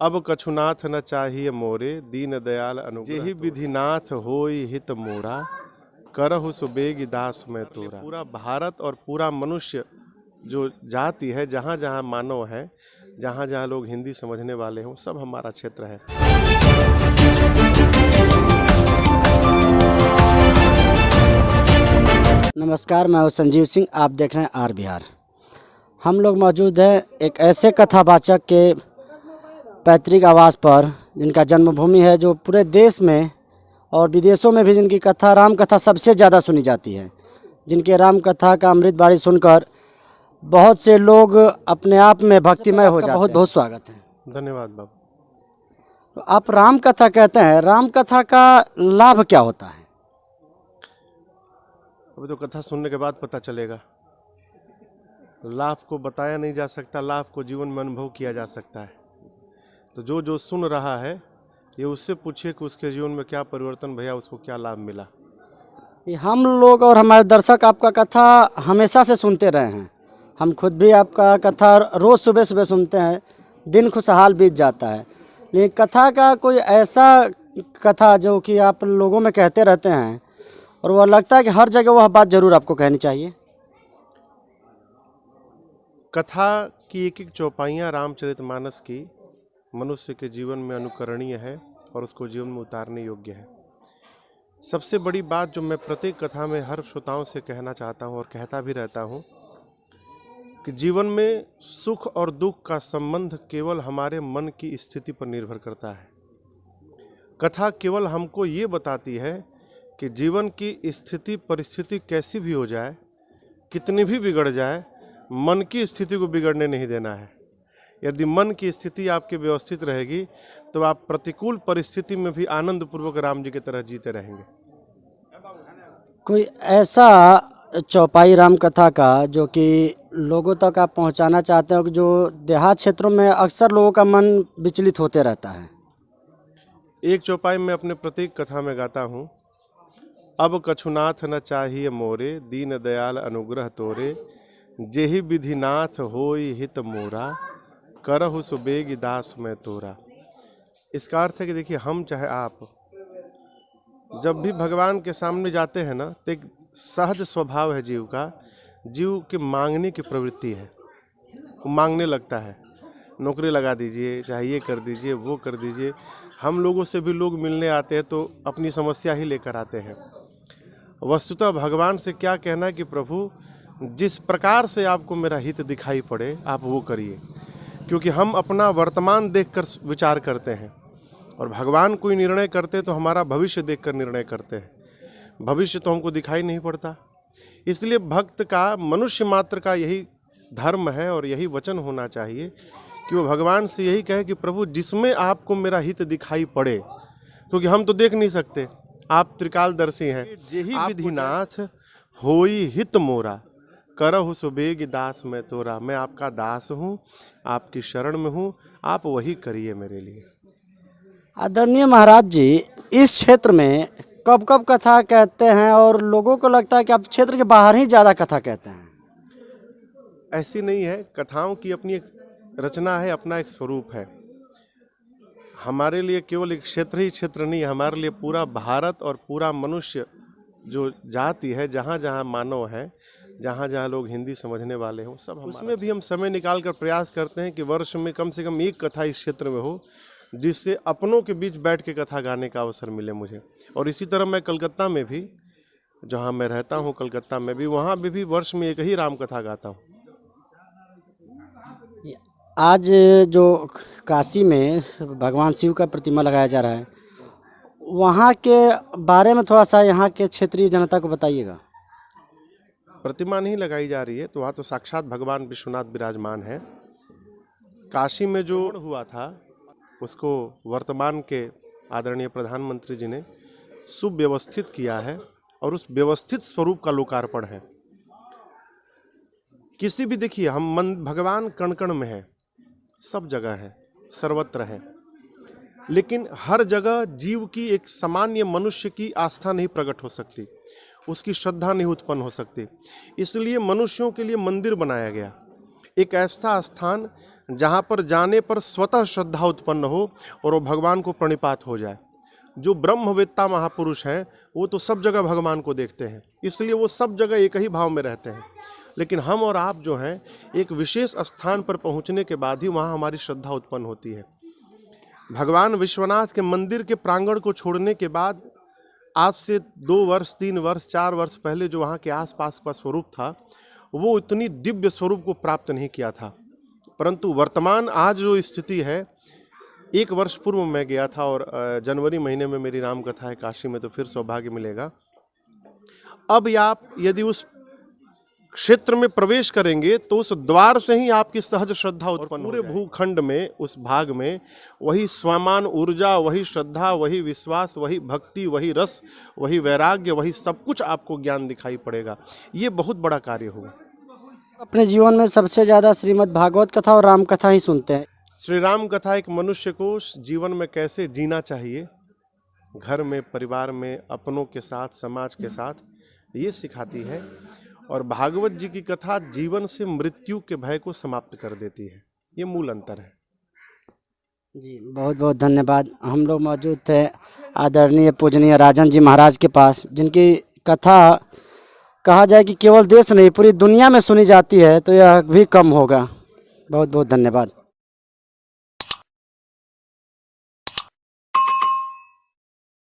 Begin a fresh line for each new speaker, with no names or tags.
अब कछुनाथ न चाहिए मोरे, दीन दयाल अनुग्रह जेहि विधिनाथ होई हित मोरा, करहु सुबेग दास मैं तोरा। पूरा भारत और पूरा मनुष्य जो जाति है, जहाँ जहाँ मानव है, जहाँ जहाँ लोग हिंदी समझने वाले हों, सब हमारा क्षेत्र है।
नमस्कार, मैं हूं संजीव सिंह। आप देख रहे हैं आर बिहार। हम लोग मौजूद हैं एक ऐसे कथावाचक के पैतृक आवास पर, जिनका जन्मभूमि है, जो पूरे देश में और विदेशों में भी जिनकी कथा, राम कथा सबसे ज़्यादा सुनी जाती है। जिनके राम कथा का अमृत बाणी सुनकर बहुत से लोग अपने आप में भक्तिमय हो जाते हैं। बहुत बहुत स्वागत है।
धन्यवाद बाबू।
तो आप राम कथा कहते हैं, राम कथा का लाभ क्या होता है?
अभी तो कथा सुनने के बाद पता चलेगा। लाभ को बताया नहीं जा सकता, लाभ को जीवन में अनुभव किया जा सकता है। तो जो सुन रहा है, ये उससे पूछिए कि उसके जीवन में क्या परिवर्तन भैया, उसको क्या लाभ मिला।
हम लोग और हमारे दर्शक आपका कथा हमेशा से सुनते रहे हैं। हम खुद भी आपका कथा रोज़ सुबह सुबह सुनते हैं, दिन खुशहाल बीत जाता है। लेकिन कथा का कोई ऐसा कथा जो कि आप लोगों में कहते रहते हैं और वह लगता है कि हर जगह वह बात ज़रूर आपको कहनी चाहिए।
कथा की एक एक चौपाइयाँ रामचरितमानस की मनुष्य के जीवन में अनुकरणीय है और उसको जीवन में उतारने योग्य है। सबसे बड़ी बात जो मैं प्रत्येक कथा में हर श्रोताओं से कहना चाहता हूँ और कहता भी रहता हूँ कि जीवन में सुख और दुख का संबंध केवल हमारे मन की स्थिति पर निर्भर करता है। कथा केवल हमको ये बताती है कि जीवन की स्थिति परिस्थिति कैसी भी हो जाए, कितनी भी बिगड़ जाए, मन की स्थिति को बिगड़ने नहीं देना है। यदि मन की स्थिति आपकी व्यवस्थित रहेगी तो आप प्रतिकूल परिस्थिति में भी आनंद पूर्वक राम जी की तरह जीते रहेंगे।
कोई ऐसा चौपाई राम कथा का जो कि लोगों तक आप पहुंचाना चाहते हो, जो देहात क्षेत्रों में अक्सर लोगों का मन विचलित होते रहता है?
एक चौपाई में अपने प्रत्येक कथा में गाता हूँ। अब कछुनाथ न चाहिए मोरे, दीन दयाल अनुग्रह तोरे, जेहि विधिनाथ होई हित मोरा, करहु सुबेग दास मैं तोरा। इसका अर्थ है कि देखिए, हम चाहे आप जब भी भगवान के सामने जाते हैं ना, तो एक सहज स्वभाव है जीव का, जीव के मांगने की प्रवृत्ति है। वो मांगने लगता है, नौकरी लगा दीजिए, चाहे ये कर दीजिए, वो कर दीजिए। हम लोगों से भी लोग मिलने आते हैं तो अपनी समस्या ही लेकर आते हैं। वस्तुतः भगवान से क्या कहना है कि प्रभु, जिस प्रकार से आपको मेरा हित दिखाई पड़े आप वो करिए। क्योंकि हम अपना वर्तमान देखकर विचार करते हैं और भगवान कोई निर्णय करते तो हमारा भविष्य देखकर निर्णय करते हैं। भविष्य तो हमको दिखाई नहीं पड़ता। इसलिए भक्त का, मनुष्य मात्र का यही धर्म है और यही वचन होना चाहिए कि वो भगवान से यही कहे कि प्रभु, जिसमें आपको मेरा हित दिखाई पड़े, क्योंकि हम तो देख नहीं सकते, आप त्रिकालदर्शी हैं। जेहि विधिनाथ होई हित मोरा, करहु सुबेग दास मैं तोरा। मैं आपका दास हूँ, आपकी शरण में हूँ, आप वही करिए मेरे लिए।
आदरणीय महाराज जी, इस क्षेत्र में कब कब कथा कहते हैं और लोगों को लगता है कि आप क्षेत्र के बाहर ही ज़्यादा कथा कहते हैं?
ऐसी नहीं है। कथाओं की अपनी एक रचना है, अपना एक स्वरूप है। हमारे लिए केवल एक क्षेत्र ही क्षेत्र नहीं है, हमारे लिए पूरा भारत और पूरा मनुष्य जो जाति है, जहाँ जहाँ मानव है, जहाँ जहाँ लोग हिंदी समझने वाले हों, सब उसमें भी हम समय निकाल कर प्रयास करते हैं कि वर्ष में कम से कम एक कथा इस क्षेत्र में हो, जिससे अपनों के बीच बैठ के कथा गाने का अवसर मिले मुझे। और इसी तरह मैं कलकत्ता में भी, जहाँ मैं रहता हूँ कलकत्ता में भी, वहाँ भी वर्ष में एक ही राम कथा गाता हूँ।
आज जो काशी में भगवान शिव का प्रतिमा लगाया जा रहा है, वहाँ के बारे में थोड़ा सा यहाँ के क्षेत्रीय जनता को बताइएगा।
प्रतिमा नहीं लगाई जा रही है, तो वहाँ तो साक्षात भगवान विश्वनाथ विराजमान है। काशी में जो हुआ था उसको वर्तमान के आदरणीय प्रधानमंत्री जी ने सुव्यवस्थित किया है और उस व्यवस्थित स्वरूप का लोकार्पण है। किसी भी, देखिए, हम भगवान कण कण में है, सब जगह है, सर्वत्र है, लेकिन हर जगह जीव की, एक सामान्य मनुष्य की आस्था नहीं प्रकट हो सकती, उसकी श्रद्धा नहीं उत्पन्न हो सकती। इसलिए मनुष्यों के लिए मंदिर बनाया गया। एक ऐसा स्थान जहाँ पर जाने पर स्वतः श्रद्धा उत्पन्न हो और वो भगवान को प्रणिपात हो जाए। जो ब्रह्मवेत्ता महापुरुष हैं वो तो सब जगह भगवान को देखते हैं, इसलिए वो सब जगह एक ही भाव में रहते हैं। लेकिन हम और आप जो हैं एक विशेष स्थान पर पहुंचने के बाद ही वहाँ हमारी श्रद्धा उत्पन्न होती है। भगवान विश्वनाथ के मंदिर के प्रांगण को छोड़ने के बाद आज से 2 वर्ष 3 वर्ष 4 वर्ष पहले जो वहाँ के आसपास का स्वरूप था वो इतनी दिव्य स्वरूप को प्राप्त नहीं किया था। परंतु वर्तमान आज जो स्थिति है, 1 वर्ष पूर्व मैं गया था और जनवरी महीने में मेरी राम कथा है काशी में, तो फिर सौभाग्य मिलेगा। अब आप यदि उस क्षेत्र में प्रवेश करेंगे तो उस द्वार से ही आपकी सहज श्रद्धा उत्पन्न हो जाएगी। पूरे भूखंड में उस भाग में वही स्वमान ऊर्जा, वही श्रद्धा, वही विश्वास, वही भक्ति, वही रस, वही वैराग्य, वही सब कुछ आपको ज्ञान दिखाई पड़ेगा। ये बहुत बड़ा कार्य होगा।
अपने जीवन में सबसे ज़्यादा श्रीमद् भागवत कथा और राम कथा ही सुनते हैं।
श्री राम कथा एक मनुष्य को जीवन में कैसे जीना चाहिए, घर में, परिवार में, अपनों के साथ, समाज के साथ, ये सिखाती है। और भागवत जी की कथा जीवन से मृत्यु के भय को समाप्त कर देती है। ये मूल अंतर है।
जी बहुत बहुत धन्यवाद। हम लोग मौजूद थे आदरणीय पूजनीय राजन जी महाराज के पास, जिनकी कथा कहा जाए कि केवल देश नहीं पूरी दुनिया में सुनी जाती है तो यह भी कम होगा। बहुत बहुत धन्यवाद।